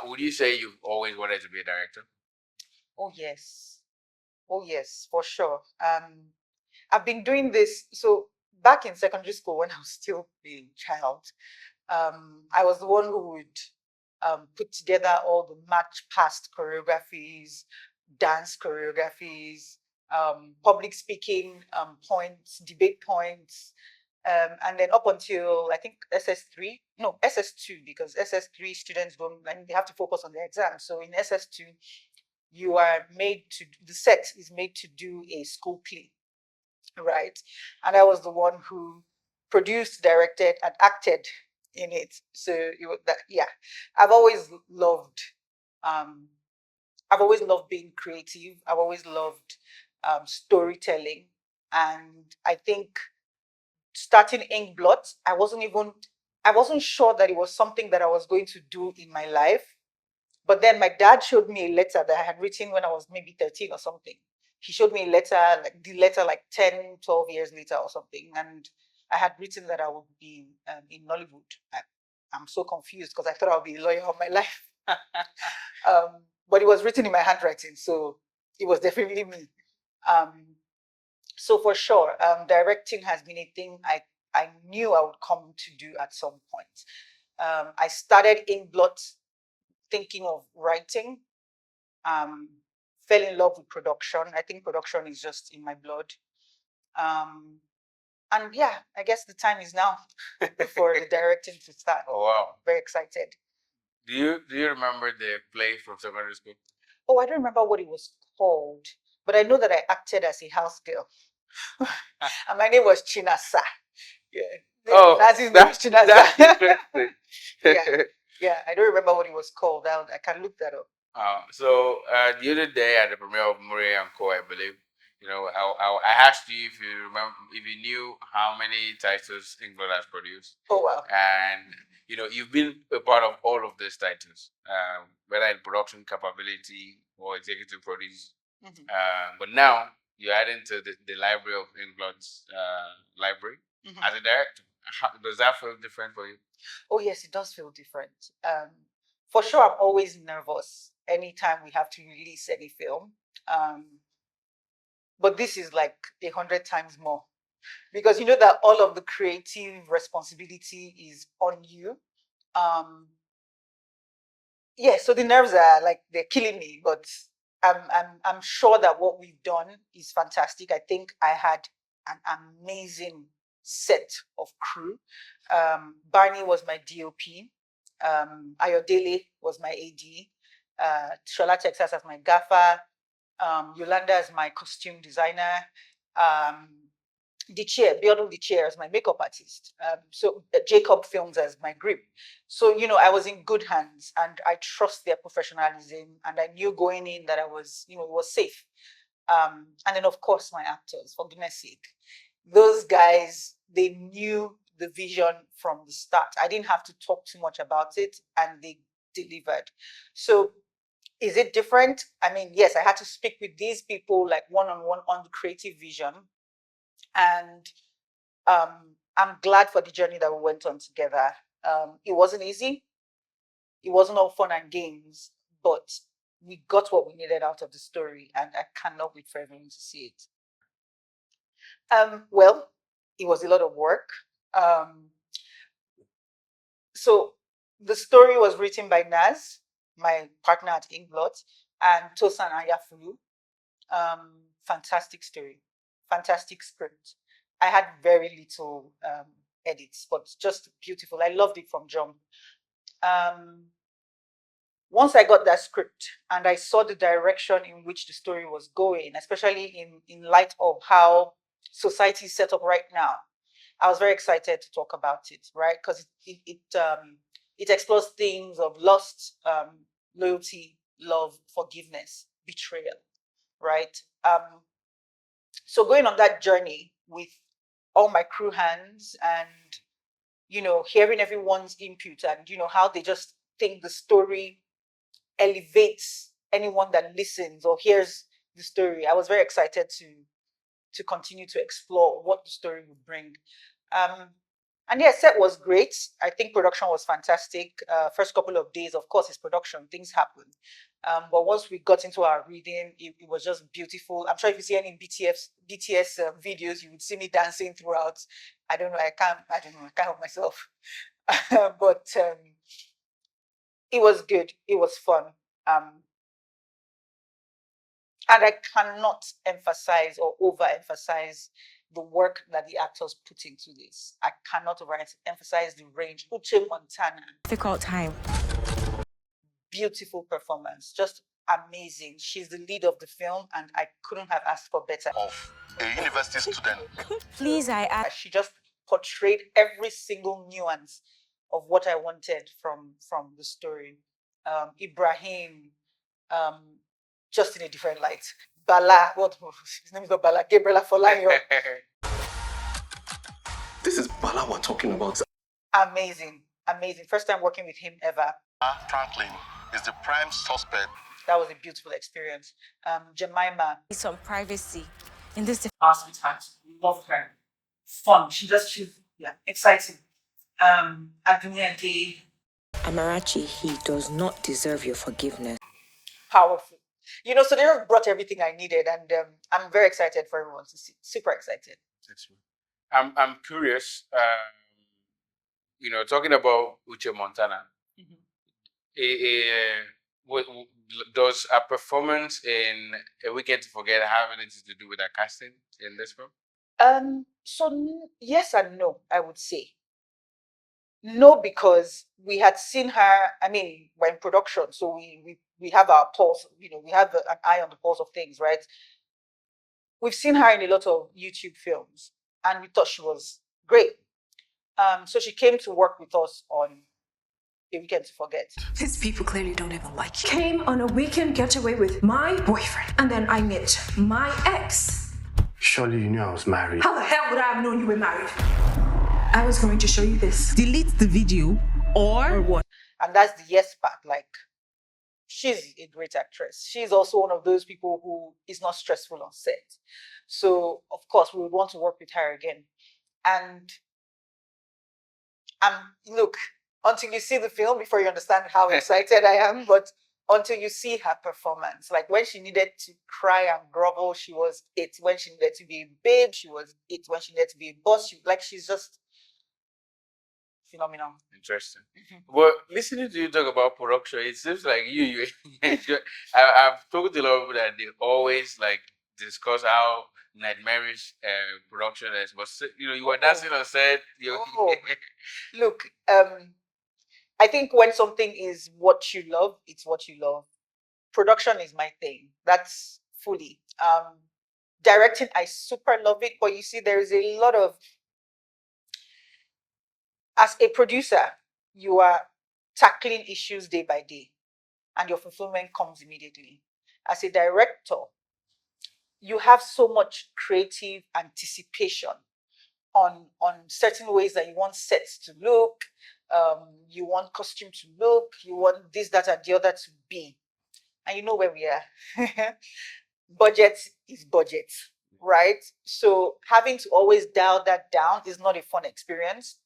Would you say you've always wanted to be a director? Oh yes. Oh yes, for sure. I've been doing this. So back in secondary school when I was still a child, I was the one who would put together all the match past choreographies, dance choreographies, public speaking points, debate points, and then up until I think SS3, no SS2, because SS3 students don't, I mean, they have to focus on their exams. So in SS2, you are made to, the set is made to do a school play, right? And I was the one who produced, directed, and acted in it. So it was that, yeah. I've always loved, um, I've always loved being creative. I've always loved storytelling, and I think starting Inkblot, I wasn't sure that it was something that I was going to do in my life. But then my dad showed me a letter that I had written when I was maybe 13 or something. He showed me a letter, like the letter like 10, 12 years later or something. And I had written that I would be in Nollywood. I'm so confused because I thought I would be a lawyer all my life. But it was written in my handwriting. So it was definitely me. Um, so for sure, directing has been a thing I knew I would come to do at some point. I started Inkblot thinking of writing, um, fell in love with production. I think production is just in my blood. Um, and yeah, I guess the time is now for the directing to start. Oh wow! Very excited. Do you remember the play from secondary school? Oh, I don't remember what it was called, but I know that I acted as a house girl, and my name was Chinasa. Yeah. Oh, that's his name, Chinasa. That's interesting. Yeah, yeah. I don't remember what it was called. I can look that up. So the other day at the premiere of Murray and Co, I believe, I asked you if you remember, if you knew how many titles England has produced. Oh wow! And you've been a part of all of these titles, whether in production capability or executive produce. But now you're adding to the library of England's library as a director. Does that feel different for you? Oh yes, it does feel different. For sure, I'm always nervous anytime we have to release any film. But this is like 100 times more because you know that all of the creative responsibility is on you. Um, yeah, so the nerves are like they're killing me, but I'm sure that what we've done is fantastic. I think I had an amazing set of crew. Barney was my DOP. Ayodele was my AD. Shola Texas as my gaffer. Yolanda as my costume designer. Biodun the chair as my makeup artist. So Jacob Films as my grip. So, I was in good hands and I trust their professionalism and I knew going in that I was, it was safe. And then of course my actors, for goodness sake. Those guys, they knew the vision from the start. I didn't have to talk too much about it and they delivered. So is it different? I mean, yes, I had to speak with these people like one-on-one on the creative vision. And I'm glad for the journey that we went on together. It wasn't easy. It wasn't all fun and games, but we got what we needed out of the story, and I cannot wait for everyone to see it. Well, it was a lot of work. So the story was written by Naz, my partner at Inkblot, and Tosan Ayafulu. Fantastic story, fantastic script. I had very little edits, but just beautiful. I loved it from jump. Once I got that script and I saw the direction in which the story was going, especially in light of how society is set up right now, I was very excited to talk about it, right? Because it explores themes of lust, loyalty, love, forgiveness, betrayal, right? So going on that journey with all my crew hands and hearing everyone's input and how they just think the story elevates anyone that listens or hears the story. I was very excited to continue to explore what the story would bring. And yeah, set was great. I think production was fantastic. First couple of days, of course, it's production, things happen. But once we got into our reading, it was just beautiful. I'm sure if you see any BTS videos, you would see me dancing throughout. I don't know, I don't know, I can't help myself. But it was good. It was fun. And I cannot emphasize or overemphasize the work that the actors put into this. I cannot overemphasize the range. Uche Montana. Difficult time. Beautiful performance. Just amazing. She's the lead of the film, and I couldn't have asked for better. Of a university student. Please, I ask. She just portrayed every single nuance of what I wanted from the story. Ibrahim, just in a different light. Bala, what his name is not Bala, Gabriel Afolayan. This is Bala we're talking about. Amazing, amazing. First time working with him ever. Franklin is the prime suspect. That was a beautiful experience. Jemima. Some privacy in this. Awesome times. Love her. Fun. She's exciting. Adunni. Amarachi, he does not deserve your forgiveness. Powerful. So they brought everything I needed, and I'm very excited for everyone to see. Super excited. I'm curious. Talking about Uche Montana, does a performance in A Weekend to Forget have anything to do with her casting in this film? So yes and no, I would say. No, because we had seen her. I mean, we're in production, so we have our pulse. We have an eye on the pulse of things, right? We've seen her in a lot of YouTube films, and we thought she was great. So she came to work with us on A Weekend to Forget. These people clearly don't even like you. Came on a weekend getaway with my boyfriend, and then I met my ex. Surely you knew I was married. How the hell would I have known you were married? I was going to show you this. Delete the video or what? And that's the yes part. Like, she's a great actress. She's also one of those people who is not stressful on set. So, of course, we would want to work with her again. And look, until you see the film, before you understand how excited I am, but until you see her performance, like when she needed to cry and grovel, she was it. When she needed to be a babe, she was it. When she needed to be a boss, she's just phenomenal. Interesting. Well, listening to you talk about production, it seems like I've talked to a lot of people that they always discuss how nightmarish production is, but you were dancing on set. Look, I think when something is what you love, it's what you love. Production is my thing. That's fully. Directing, I super love it, but you see, there is a lot of. As a producer, you are tackling issues day by day, and your fulfillment comes immediately. As a director, you have so much creative anticipation on certain ways that you want sets to look, you want costume to look, you want this, that, and the other to be. And you know where we are. Budget is budget, right? So having to always dial that down is not a fun experience.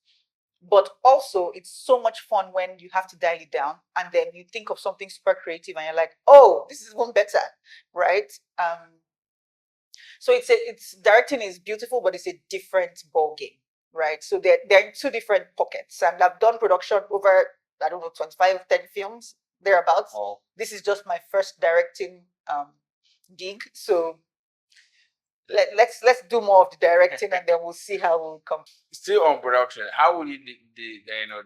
But also, it's so much fun when you have to dial it down and then you think of something super creative and you're like, oh, this is one better, right? So it's directing is beautiful, but it's a different ball game, right? So they're in two different pockets. And I've done production over, 25, 30 films, thereabouts. Oh. This is just my first directing gig. So let's do more of the directing and then we'll see how we'll come. Still on production, how would you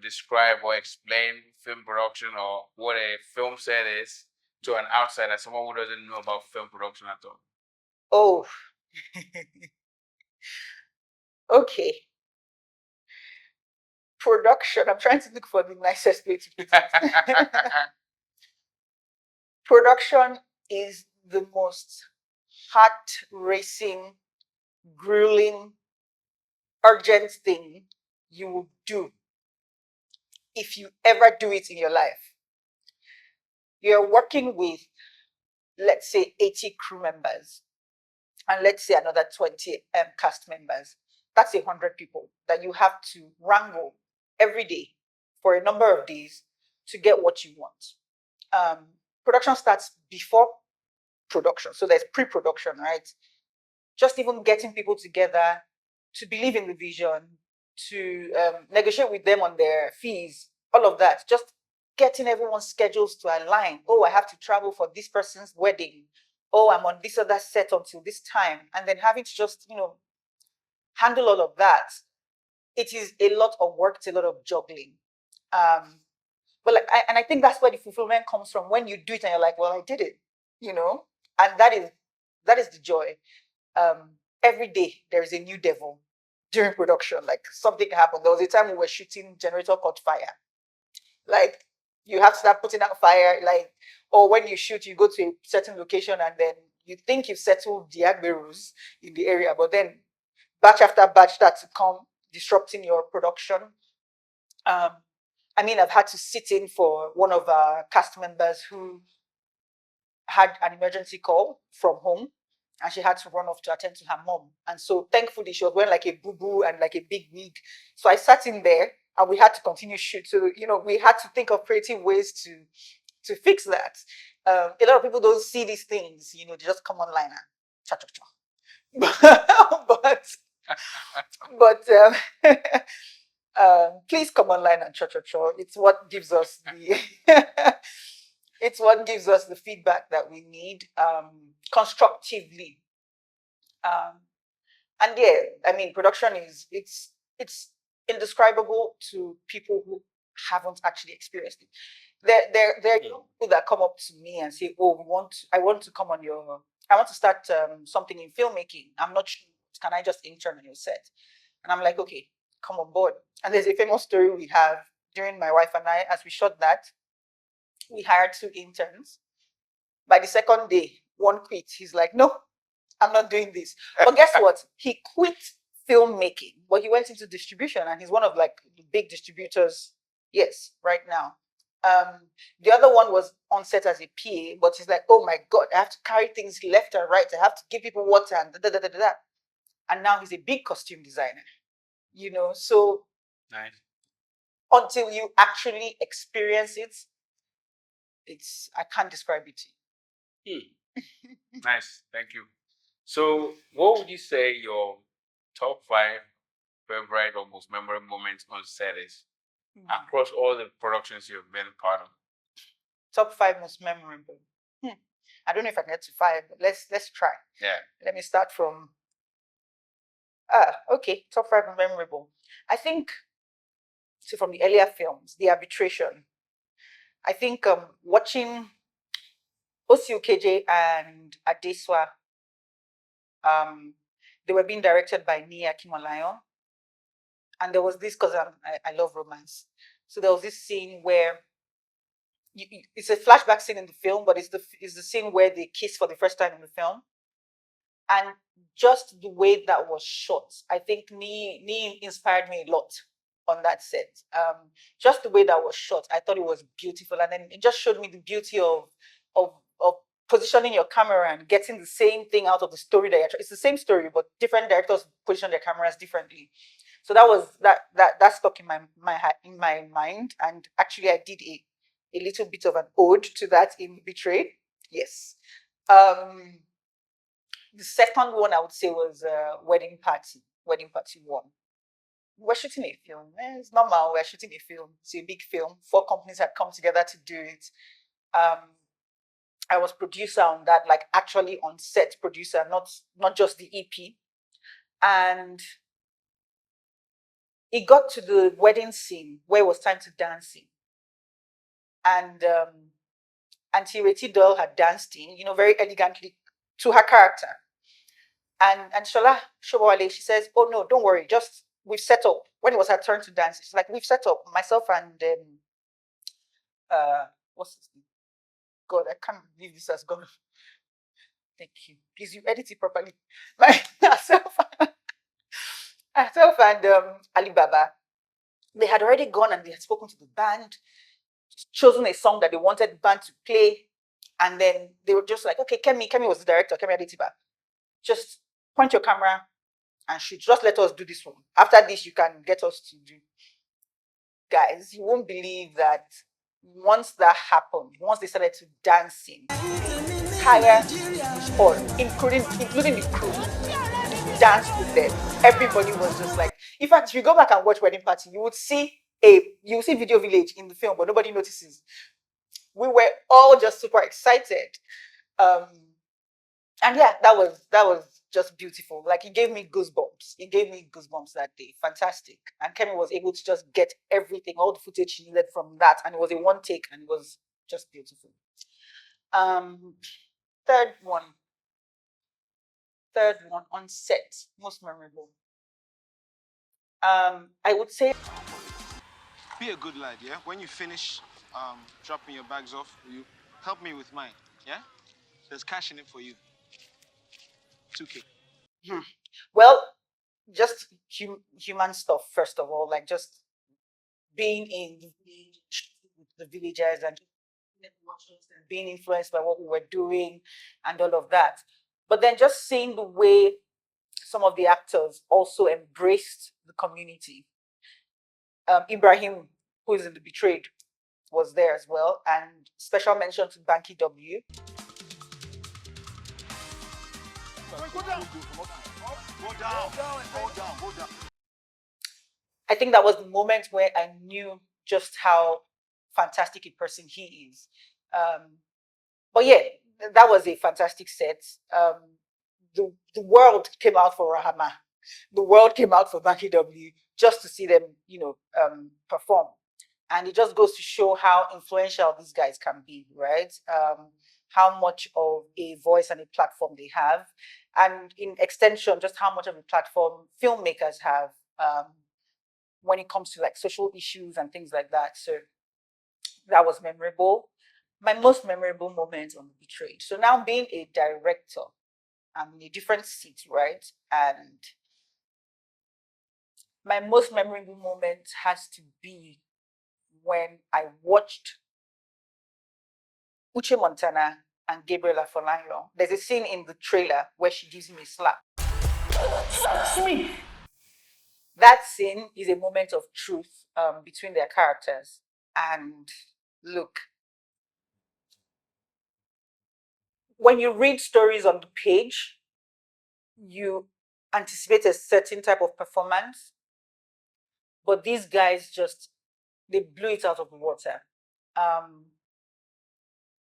describe or explain film production or what a film set is to an outsider, someone who doesn't know about film production at all? Oh, okay. Production. I'm trying to look for the nicest way to put it. Production is the most heart-racing, grueling, urgent thing you will do if you ever do it in your life. You're working with, let's say, 80 crew members and let's say another 20 cast members. that's 100 people that you have to wrangle every day for a number of days to get what you want. Production starts before production. So there's pre-production, right? Just even getting people together to believe in the vision, to negotiate with them on their fees, all of that. Just getting everyone's schedules to align. Oh, I have to travel for this person's wedding. Oh, I'm on this other set until this time. And then having to just, handle all of that. It is a lot of work, it's a lot of juggling. But I think that's where the fulfillment comes from, when you do it and you're like, well, I did it, and that is the joy. Every day there is a new devil during production. Like, something happened. There was a time we were shooting Generator Caught Fire. Like, you have to start putting out fire, or when you shoot, you go to a certain location and then you think you've settled the Agberus in the area, but then batch after batch starts to come, disrupting your production. I've had to sit in for one of our cast members who had an emergency call from home, and she had to run off to attend to her mom. And so thankfully she was wearing like a boo-boo and like a big wig. So I sat in there and we had to continue shoot. So, we had to think of creative ways to fix that. A lot of people don't see these things, they just come online and cha-cha-cha. But please come online and cha-cha-cha. It's what gives us the it's what gives us the feedback that we need, constructively. And yeah, production it's indescribable to people who haven't actually experienced it. There are people that come up to me and say, "Oh, I want to start something in filmmaking. I'm not sure. Can I just intern on your set?" And I'm like, "Okay, come on board." And there's a famous story we have during my wife and I, as we shot that. We hired 2 interns. By the second day, one quit. He's like, "No, I'm not doing this." But guess what? He quit filmmaking, but he went into distribution, and he's one of the big distributors, yes, right now. The other one was on set as a PA, but he's like, "Oh my God, I have to carry things left and right. I have to give people water and da da da da da." And now he's a big costume designer. So Nice. until you actually experience it, I can't describe it to you. Nice, thank you. So, what would you say your top 5 favorite or most memorable moments on set is across all the productions you've been part of? Top 5 most memorable. I don't know if I can get to 5, but let's try. Yeah. Let me start from. Okay, top 5 memorable. I think, from the earlier films, The Arbitration. I think watching Osi and Adeswa, they were being directed by Nia Kimolayon. And there was this, because I love romance. So there was this scene where it's a flashback scene in the film, but it's the scene where they kiss for the first time in the film. And just the way that was shot, I think Ni inspired me a lot on that set. Just the way that was shot, I thought it was beautiful. And then it just showed me the beauty of positioning your camera and getting the same thing out of the story it's the same story, but different directors position their cameras differently. So that stuck in my mind. And actually I did a little bit of an ode to that in Betrayed. Yes. The second one I would say was Wedding Party 1. We're shooting a film. It's normal. We're shooting a film. It's a big film. 4 companies had come together to do it. I was producer on that, actually on set producer, not just the EP. And it got to the wedding scene where it was time to dance in. And Auntie Reti Doll had danced in, very elegantly to her character. And Shola Shobowale, she says, "Oh no, don't worry, we've set up." When it was her turn to dance, she's like, "We've set up, myself and what's his name? God, I can't believe this has gone. Thank you. Please, you edit it properly." Myself and Alibaba, they had already gone and they had spoken to the band, chosen a song that they wanted the band to play, and then they were just like, "Okay, Kemi was the director, Kemi Adetiba. Just point your camera and shoot. Just let us do this one. After this, you can get us to do. Guys, you won't believe that once that happened, once they started to dancing, the entire hall, including the crew, danced with them. Everybody was just like, in fact, if you go back and watch Wedding Party, you would see Video Village in the film, but nobody notices. We were all just super excited. And yeah, that was just beautiful. Like, it gave me goosebumps. It gave me goosebumps that day. Fantastic. And Kemi was able to just get everything, all the footage she needed from that, and it was a one take, and it was just beautiful. Third one on set, most memorable. I would say, be a good lad, yeah? When you finish dropping your bags off, you help me with mine, yeah? There's cash in it for you. 2K. well, just human stuff, first of all, like just being in the villagers and being influenced by what we were doing and all of that. But then just seeing the way some of the actors also embraced the community. Ibrahim, who is in the Betrayed, was there as well, and special mention to Banky W. Go down. I think that was the moment where I knew just how fantastic a person he is. But yeah, that was a fantastic set. The world came out for Rahama. The world came out for Banky W just to see them, perform. And it just goes to show how influential these guys can be, right? How much of a voice and a platform they have. And in extension, just how much of a platform filmmakers have when it comes to like social issues and things like that. So that was memorable. My most memorable moment on The Betrayed. So now being a director, I'm in a different seat, right? And my most memorable moment has to be when I watched Uche Montana and Gabriel Afolayan. There's a scene in the trailer where she gives him a slap. That scene is a moment of truth between their characters. And look, when you read stories on the page, you anticipate a certain type of performance, but these guys they blew it out of the water.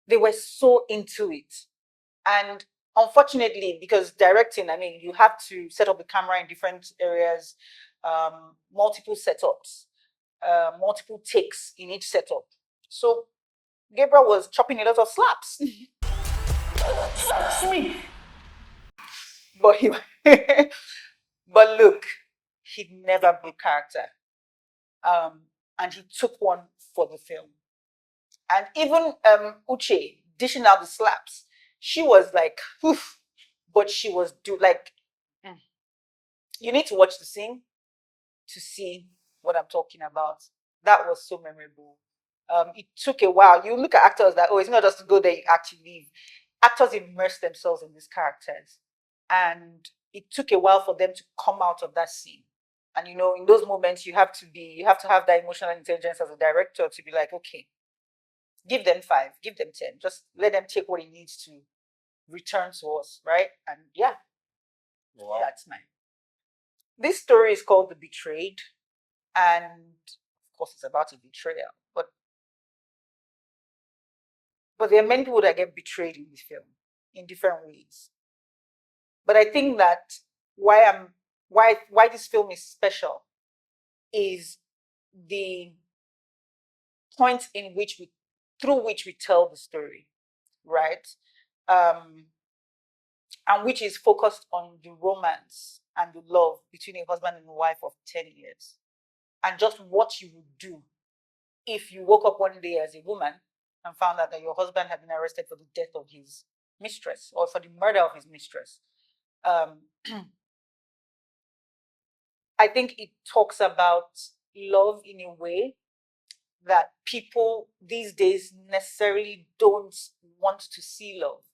They were so into it. And unfortunately, because directing, I mean, you have to set up the camera in different areas, multiple setups, multiple takes in each setup. So Gabriel was chopping a lot of slaps. But but look, he never broke character. And he took one for the film. And even Uche dishing out the slaps, she was like, oof, but she was you need to watch the scene to see what I'm talking about. That was so memorable. It took a while. You look at actors that, it's not just to go there, you actually leave. Actors immerse themselves in these characters. And it took a while for them to come out of that scene. And in those moments, you have to have that emotional intelligence as a director to be like, okay, give them 5, give them 10. Just let them take what it needs to return to us, right? And yeah, wow. That's mine. This story is called The Betrayed. And of course, it's about a betrayal. But there are many people that get betrayed in this film in different ways. But I think that why this film is special is the point through which we tell the story, right? And which is focused on the romance and the love between a husband and a wife of 10 years. And just what you would do if you woke up one day as a woman and found out that your husband had been arrested for the death of his mistress or for the murder of his mistress. I think it talks about love in a way that people these days necessarily don't want to see love.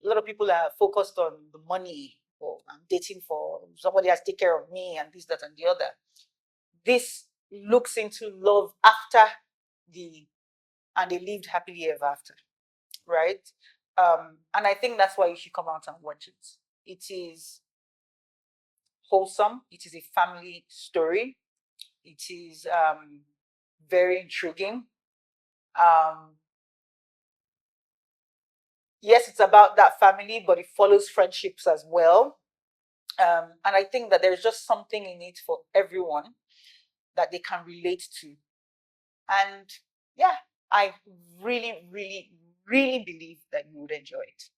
A lot of people are focused on the money or I'm dating for somebody has to take care of me and this, that, and the other. This looks into love after and they lived happily ever after, right? And I think that's why you should come out and watch it. It is wholesome. It is a family story. It is very intriguing. Yes, it's about that family, but it follows friendships as well. And I think that there's just something in it for everyone that they can relate to. And yeah, I really, really, really believe that you would enjoy it.